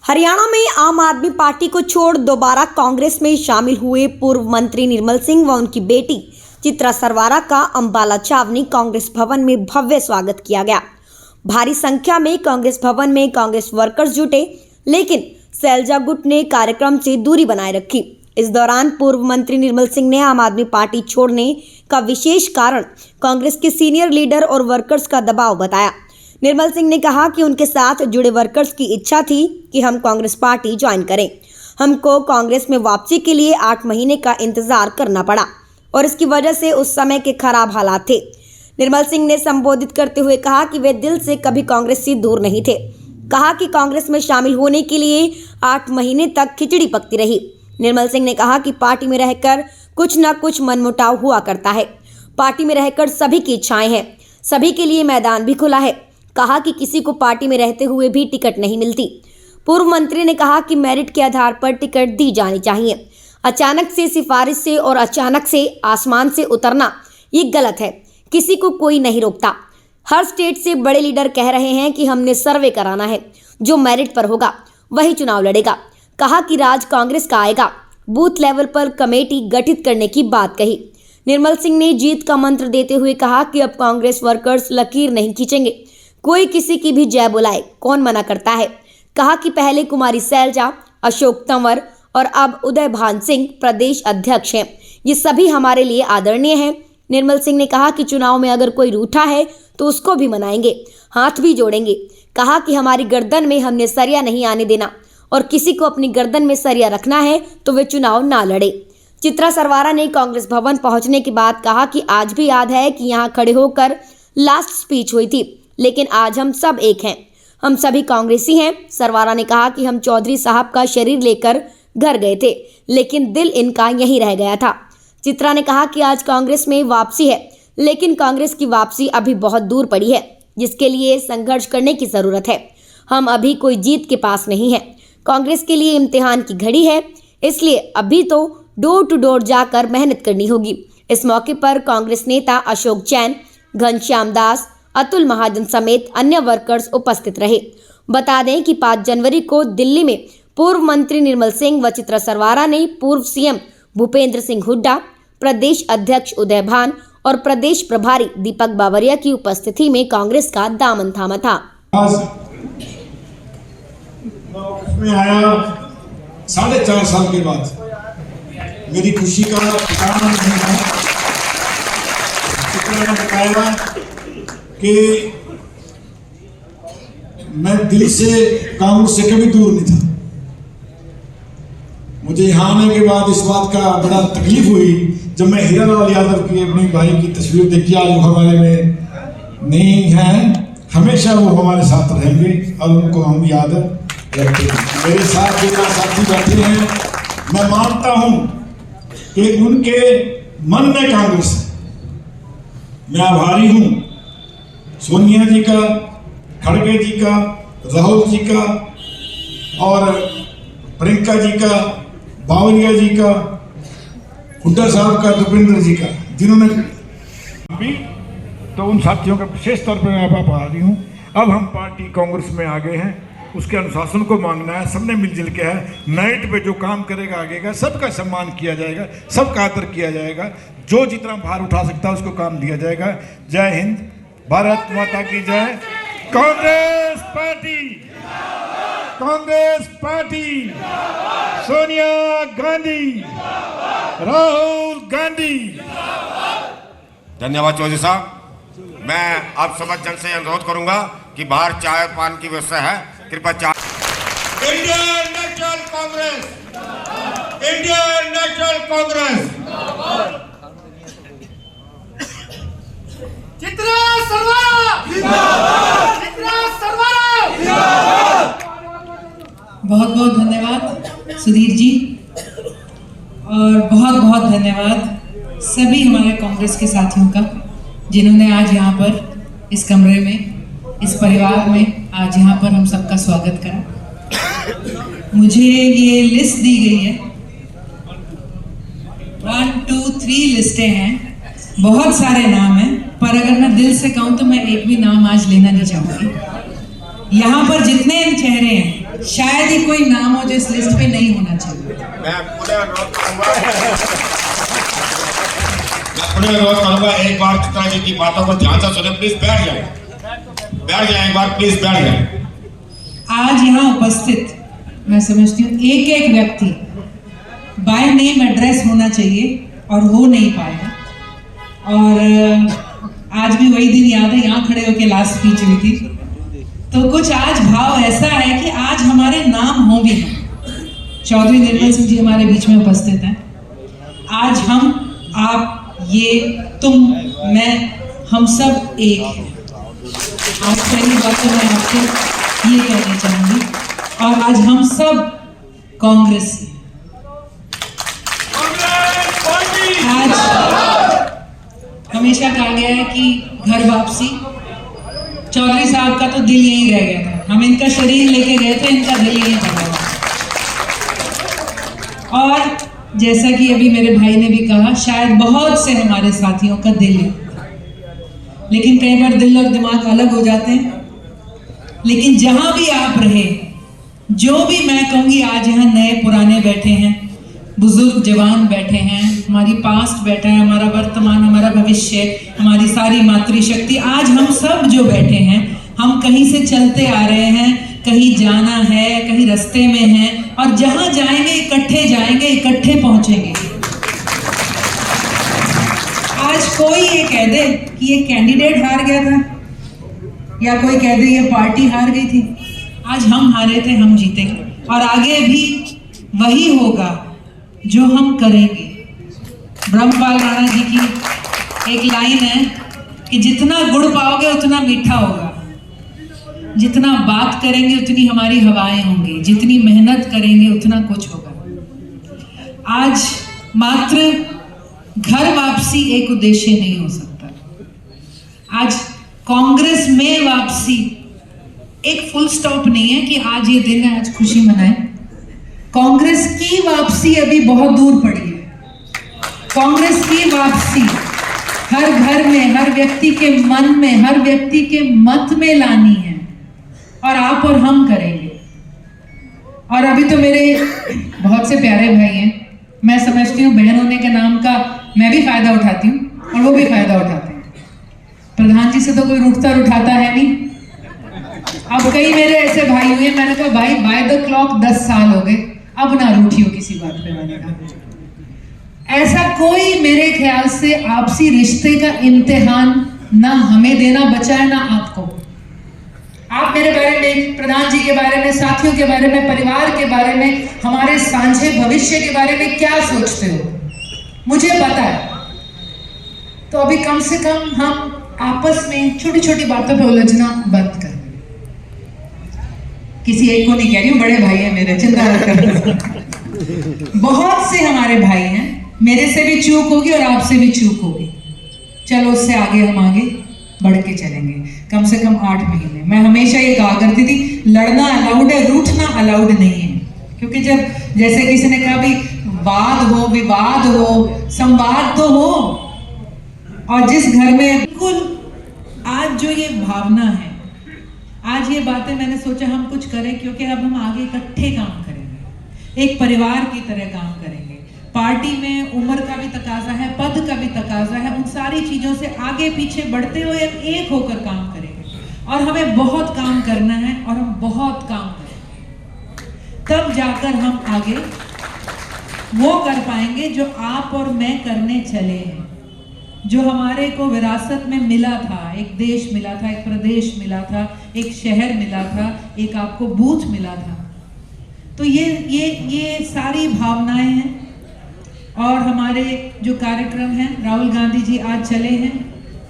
हरियाणा में आम आदमी पार्टी को छोड़ दोबारा कांग्रेस में शामिल हुए पूर्व मंत्री निर्मल सिंह व उनकी बेटी चित्रा सरवारा का अंबाला छावनी कांग्रेस भवन में भव्य स्वागत किया गया। भारी संख्या में कांग्रेस भवन में कांग्रेस वर्कर्स जुटे, लेकिन शैलजा गुट ने कार्यक्रम से दूरी बनाए रखी। इस दौरान पूर्व मंत्री निर्मल सिंह ने आम आदमी पार्टी छोड़ने का विशेष कारण कांग्रेस के सीनियर लीडर और वर्कर्स का दबाव बताया। निर्मल सिंह ने कहा कि उनके साथ जुड़े वर्कर्स की इच्छा थी कि हम कांग्रेस पार्टी ज्वाइन करें। हमको कांग्रेस में वापसी के लिए 8 महीने का इंतजार करना पड़ा और इसकी वजह से उस समय के खराब हालात थे। निर्मल सिंह ने संबोधित करते हुए कहा कि वे दिल से कभी कांग्रेस से दूर नहीं थे। कहा कि कांग्रेस में शामिल होने के लिए 8 महीने तक खिचड़ी पकती रही। निर्मल सिंह ने कहा कि पार्टी में रहकर कुछ न कुछ मनमुटाव हुआ करता है। पार्टी में रहकर सभी की इच्छाएं हैं, सभी के लिए मैदान भी खुला है। कहा कि किसी को पार्टी में रहते हुए भी टिकट नहीं मिलती। पूर्व मंत्री ने कहा कि मेरिट के आधार पर टिकट दी जानी चाहिए। अचानक से सिफारिश से और अचानक से आसमान से उतरना ये गलत है। किसी को कोई नहीं रोकता। हर स्टेट से बड़े लीडर कह रहे हैं कि हमने सर्वे कराना है, जो मेरिट पर होगा वही चुनाव लड़ेगा। कहा कि राज कांग्रेस का आएगा। बूथ लेवल पर कमेटी गठित करने की बात कही। निर्मल सिंह ने जीत का मंत्र देते हुए कहा कि अब कांग्रेस वर्कर्स लकीर नहीं खींचेंगे। कोई किसी की भी जय बुलाए, कौन मना करता है। कहा कि पहले कुमारी शैलजा, अशोक तंवर और अब उदय भान सिंह प्रदेश अध्यक्ष हैं। ये सभी हमारे लिए आदरणीय हैं। निर्मल सिंह ने कहा कि चुनाव में अगर कोई रूठा है तो उसको भी मनाएंगे, हाथ भी जोड़ेंगे। कहा कि हमारी गर्दन में हमने सरिया नहीं आने देना और किसी को अपनी गर्दन में सरिया रखना है तो वे चुनाव ना लड़े। चित्रा सरवारा ने कांग्रेस भवन पहुंचने के बाद कहा कि आज भी याद है कि यहाँ खड़े होकर लास्ट स्पीच हुई थी, लेकिन आज हम सब एक हैं, हम सभी कांग्रेसी हैं। सरवारा ने कहा कि हम चौधरी साहब का शरीर लेकर घर गए थे, लेकिन दिल इनका यहीं रह गया था। चित्रा ने कहा कि आज कांग्रेस में वापसी है, लेकिन कांग्रेस की वापसी अभी बहुत दूर पड़ी है, जिसके लिए संघर्ष करने की ज़रूरत है। हम अभी कोई जीत के पास नहीं है। कांग्रेस के लिए इम्तिहान की घड़ी है, इसलिए अभी तो डोर टू डोर जाकर मेहनत करनी होगी। इस मौके पर कांग्रेस नेता अशोक जैन, घनश्याम दास, अतुल महाजन समेत अन्य वर्कर्स उपस्थित रहे। बता दें कि 5 जनवरी को दिल्ली में पूर्व मंत्री निर्मल सिंह व चित्रा सरवारा ने पूर्व सीएम भूपेंद्र सिंह हुड्डा, प्रदेश अध्यक्ष उदय भान और प्रदेश प्रभारी दीपक बावरिया की उपस्थिति में कांग्रेस का दामन थामा था। में आया 4.5 साल के बाद मेरी खुशी का ठिकाना नहीं है। चित्रा ने बताया कि मैं दिल से कांग्रेस से कभी दूर नहीं था। मुझे यहाँ आने के बाद इस बात का बड़ा तकलीफ हुई जब मैं हीरालाल यादव की अपने भाई की तस्वीर देखी। आज वो हमारे में नहीं है, हमेशा वो हमारे साथ रहेंगे और उनको हम याद रखते हैं। मेरे साथ जो साथी बैठे हैं, मैं मानता हूं कि उनके मन में कांग्रेस है। मैं आभारी हूं सोनिया जी का, खड़गे जी का, राहुल जी का और प्रियंका जी का, बावरिया जी का, हुड्डा साहब का, भूपेंद्र जी का, जिन्होंने भी तो उन साथियों का विशेष तौर पर मैं आभारी हूँ। अब हम पार्टी कांग्रेस में आ गए हैं, उसके अनुशासन को मांगना है। सबने मिलजुल के है, मेरिट पे जो काम करेगा आगे का सबका सम्मान किया जाएगा, सबका आदर किया जाएगा। जो जितना भार उठा सकता है उसको काम दिया जाएगा। जय हिंद, भारत माता की जय। Congress party, Congress party, Sonia Gandhi, Rahul Gandhi. धन्यवाद चौधरी साहब। मैं आप समझ जन से अनुरोध करूंगा कि बाहर चाय पान की व्यवस्था है, कृपया चाय। इंडियन नेशनल कांग्रेस, इंडियन नेशनल कांग्रेस। चित्रा सरवारा, चित्रा सरवारा। बहुत बहुत धन्यवाद सुधीर जी, और बहुत बहुत धन्यवाद सभी हमारे कांग्रेस के साथियों का, जिन्होंने आज यहाँ पर इस कमरे में, इस परिवार में आज यहाँ पर हम सबका स्वागत करा। मुझे ये लिस्ट दी गई है, 1, 2, 3 लिस्टें हैं, बहुत सारे नाम हैं, पर अगर मैं दिल से कहूँ तो मैं एक भी नाम आज लेना नहीं चाहूँगी। यहाँ पर जितने चेहरे हैं शायद ही कोई नाम हो जो इस लिस्ट पे नहीं होना चाहिए। मैं पुनः अनुरोध करूंगा एक बार चित्रा जी की बातों को ध्यान से सुने। प्लीज बैठ जाए एक बार, प्लीज बैठ जाए। आज यहाँ उपस्थित मैं समझती हूँ एक एक व्यक्ति बाय नेम एड्रेस होना चाहिए और हो नहीं पाएगा। और आज भी वही दिन याद है, यहाँ खड़े होकर लास्ट स्पीच हुई थी, तो कुछ आज भाव ऐसा है कि आज हमारे नाम हो भी नहीं। चौधरी निर्मल सिंह जी हमारे बीच में उपस्थित हैं। आज हम, आप, ये, तुम, मैं, हम सब एक हैं। आज पहली बात तो मैं आपको ये कहना चाहूंगी, और आज हम सब कांग्रेस हैं। आज हमेशा कहा गया है कि घर वापसी, चौधरी साहब का तो दिल यहीं रह गया था। हम इनका शरीर लेके गए थे, इनका दिल यहीं पड़ा हुआ। और जैसा कि अभी मेरे भाई ने भी कहा, शायद बहुत से हमारे साथियों का दिल है, लेकिन कई बार दिल और दिमाग अलग हो जाते हैं। लेकिन जहां भी आप रहे, जो भी मैं कहूंगी, आज यहाँ नए पुराने बैठे हैं, बुजुर्ग जवान बैठे हैं, हमारी पास्ट बैठा है, हमारा वर्तमान, हमारा भविष्य, हमारी सारी मातृशक्ति, आज हम सब जो बैठे हैं, हम कहीं से चलते आ रहे हैं, कहीं जाना है, कहीं रास्ते में हैं, और जहां जाएंगे इकट्ठे पहुंचेंगे। आज कोई ये कह दे कि ये कैंडिडेट हार गया था, या कोई कह दे ये पार्टी हार गई थी, आज हम हारे थे, हम जीतेंगे, और आगे भी वही होगा जो हम करेंगे। ब्रह्मपाल राणा जी की एक लाइन है कि जितना गुड़ पाओगे उतना मीठा होगा, जितना बात करेंगे उतनी हमारी हवाएं होंगी, जितनी मेहनत करेंगे उतना कुछ होगा। आज मात्र घर वापसी एक उद्देश्य नहीं हो सकता। आज कांग्रेस में वापसी एक फुल स्टॉप नहीं है कि आज ये दिन है, आज खुशी मनाएं। कांग्रेस की वापसी अभी बहुत दूर पड़ी है। कांग्रेस की वापसी हर घर में, हर व्यक्ति के मन में, हर व्यक्ति के मत में लानी है, और आप और हम करेंगे। और अभी तो मेरे बहुत से प्यारे भाई हैं, मैं समझती हूँ बहन होने के नाम का मैं भी फायदा उठाती हूँ और वो भी फायदा उठाते हैं। प्रधान जी से तो कोई रूठता उठाता है नहीं। अब कई मेरे ऐसे भाई हुए, मैंने कहा भाई बाय द क्लॉक 10 साल हो गए, अब ना रूठियो किसी बात पे। मैंने कहा ऐसा कोई मेरे ख्याल से आपसी रिश्ते का इम्तिहान ना हमें देना बचा है ना आपको। आप मेरे बारे में, प्रधान जी के बारे में, साथियों के बारे में, परिवार के बारे में, हमारे सांझे भविष्य के बारे में क्या सोचते हो मुझे पता है। तो अभी कम से कम हम आपस में छोटी छोटी बातों पे उलझना बंद करें। किसी एक को नहीं कह रही हूँ, बड़े भाई हैं मेरे, चिंता न करो। बहुत से हमारे भाई हैं, मेरे से भी चूक होगी और आपसे भी चूक होगी। चलो उससे आगे हम आगे बढ़ के चलेंगे, कम से कम 8 महीने। मैं हमेशा ये कहा करती थी, लड़ना अलाउड है, रूठना अलाउड नहीं है। क्योंकि जब जैसे किसी ने कहा भी वाद हो, विवाद हो, संवाद तो हो, और जिस घर में बिल्कुल आज जो ये भावना है, आज ये बातें मैंने सोचा हम कुछ करें, क्योंकि अब हम आगे इकट्ठे काम करेंगे, एक परिवार की तरह काम करेंगे। पार्टी में उम्र का भी तकाजा है, पद का भी तकाजा है, उन सारी चीजों से आगे पीछे बढ़ते हुए एक होकर काम करेंगे। और हमें बहुत काम करना है, और हम बहुत काम करेंगे, तब जाकर हम आगे वो कर पाएंगे जो आप और मैं करने चले हैं, जो हमारे को विरासत में मिला था। एक देश मिला था, एक प्रदेश मिला था, एक शहर मिला था, एक आपको बूथ मिला था। तो ये सारी भावनाएं हैं। और हमारे जो कार्यक्रम हैं, राहुल गांधी जी आज चले हैं,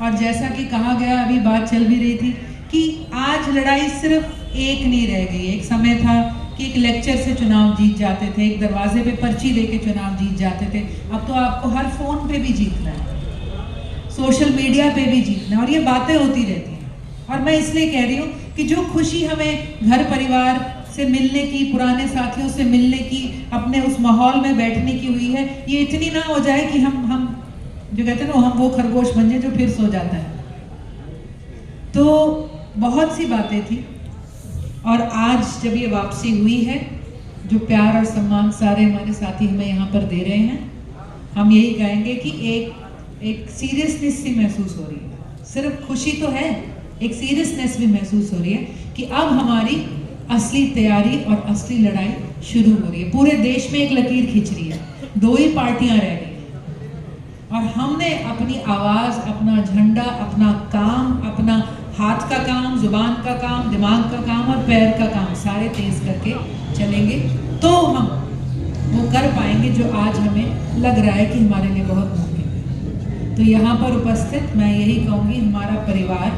और जैसा कि कहा गया, अभी बात चल भी रही थी कि आज लड़ाई सिर्फ एक नहीं रह गई। एक समय था कि एक लेक्चर से चुनाव जीत जाते थे, एक दरवाजे पे पर्ची देके चुनाव जीत जाते थे। अब तो आपको हर फोन पे भी जीतना है, सोशल मीडिया पे भी जीतना है, और ये बातें होती रहती हैं। और मैं इसलिए कह रही हूँ कि जो खुशी हमें घर परिवार से मिलने की, पुराने साथियों से मिलने की, अपने उस माहौल में बैठने की हुई है, ये इतनी ना हो जाए कि हम जो कहते हैं ना, हम वो खरगोश बन जाए जो फिर सो जाता है। तो बहुत सी बातें थी, और आज जब ये वापसी हुई है, जो प्यार और सम्मान सारे हमारे साथी हमें यहाँ पर दे रहे हैं, हम यही कहेंगे कि एक सीरियसनेस सी महसूस हो रही है। सिर्फ खुशी तो है, एक सीरियसनेस भी महसूस हो रही है कि अब हमारी असली तैयारी और असली लड़ाई शुरू हो रही है। पूरे देश में एक लकीर खींच रही है, 2 ही पार्टियां रह गई और हमने अपनी आवाज, अपना झंडा, अपना काम, अपना हाथ का काम, जुबान का काम, दिमाग का काम और पैर का काम सारे तेज करके चलेंगे, तो हम वो कर पाएंगे जो आज हमें लग रहा है कि हमारे लिए बहुत मुमकिन है। तो यहाँ पर उपस्थित मैं यही कहूँगी, हमारा परिवार,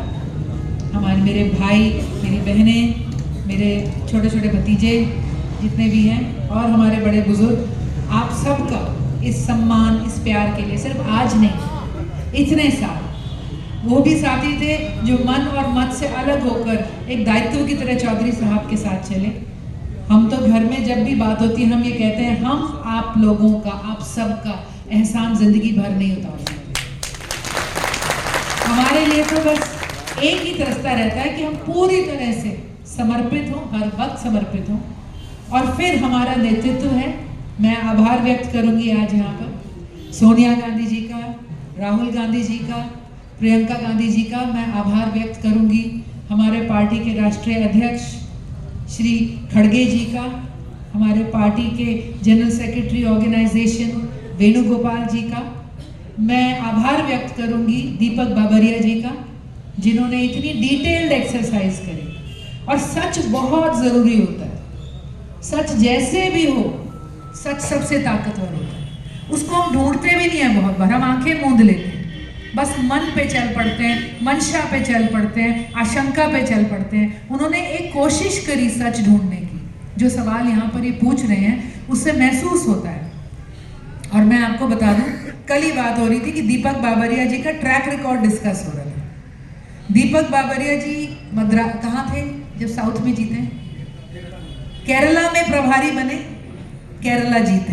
हमारे मेरे भाई, मेरी बहनें, मेरे छोटे छोटे भतीजे जितने भी हैं और हमारे बड़े बुजुर्ग, आप सबका इस सम्मान, इस प्यार के लिए सिर्फ आज नहीं, इतने साल वो भी साथी थे जो मन और मत से अलग होकर एक दायित्व की तरह चौधरी साहब के साथ चले। हम तो घर में जब भी बात होती है हम ये कहते हैं, हम आप लोगों का, आप सबका एहसान जिंदगी भर नहीं उतार सकते। हमारे लिए तो बस एक ही रास्ता रहता है कि हम पूरी तरह से समर्पित हों, हर वक्त समर्पित हों, और फिर हमारा नेतृत्व है। मैं आभार व्यक्त करूंगी आज यहाँ पर सोनिया गांधी जी का, राहुल गांधी जी का, प्रियंका गांधी जी का मैं आभार व्यक्त करूंगी, हमारे पार्टी के राष्ट्रीय अध्यक्ष श्री खड़गे जी का, हमारे पार्टी के जनरल सेक्रेटरी ऑर्गेनाइजेशन वेणुगोपाल जी का, मैं आभार व्यक्त करूंगी दीपक बाबरिया जी का, जिन्होंने इतनी डिटेल्ड एक्सरसाइज करी। और सच बहुत ज़रूरी होता है, सच जैसे भी हो, सच सबसे ताकतवर होता है। उसको हम ढूंढते भी नहीं हैं, बहुत बार हम आंखें मूंद लेते हैं, बस मन पे चल पड़ते हैं, मंशा पे चल पड़ते हैं, आशंका पे चल पड़ते हैं। उन्होंने एक कोशिश करी सच ढूंढने की, जो सवाल यहाँ पर ये पूछ रहे हैं उससे महसूस होता है। और मैं आपको बता दूं, कल ही बात हो रही थी कि दीपक बाबरिया जी का ट्रैक रिकॉर्ड डिस्कस हो रहा था। दीपक बाबरिया जी कहाँ थे जब साउथ में जीते? केरला में प्रभारी बने, केरला जीते।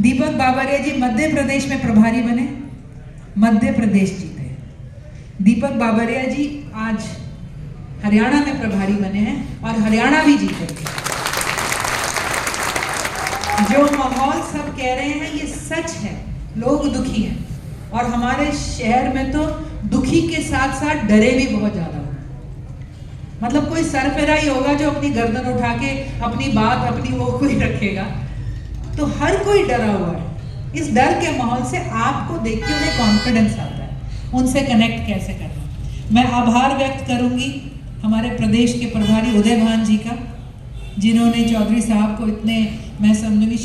दीपक बाबरिया जी मध्य प्रदेश में प्रभारी बने, मध्य प्रदेश जीते। दीपक बाबरिया जी आज हरियाणा में प्रभारी बने हैं और हरियाणा भी जीते। जो माहौल सब कह रहे हैं ये सच है, लोग दुखी हैं और हमारे शहर में तो दुखी के साथ साथ डरे भी बहुत ज्यादा हो। मतलब कोई सरफिरा ही होगा जो अपनी गर्दन उठा के अपनी बात, अपनी वो कोई रखेगा, तो हर कोई डरा हुआ है। इस डर के माहौल से आपको देख के उन्हें कॉन्फिडेंस आता है, उनसे कनेक्ट कैसे करना। मैं आभार व्यक्त करूंगी हमारे प्रदेश के प्रभारी उदय भान जी का, जिन्होंने चौधरी साहब को इतने, मैं समझूंगी